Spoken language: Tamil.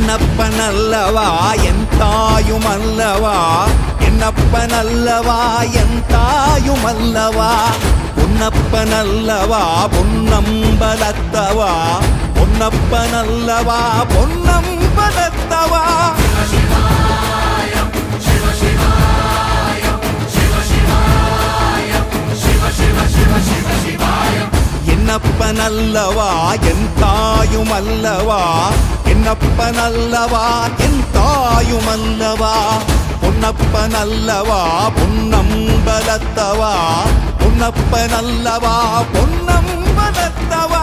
என்னப்பனல்லவா என் தாயுமல்லவா என்னப்பனல்லவா என் தாயுமல்லவா பொன்னப்பனல்லவா பொன்னம்பலத்தவா பொன்னப்பனல்லவா பொன்னம்பலத்தவா என்னப்பனல்லவா என் தாயுமல்லவா என்னப்பனல்லவா என் தாயுமல்லவா பொன்னப்பனல்லவா பொன்னம்பலத்தவா பொன்னப்பனல்லவா பொன்னம்பலத்தவா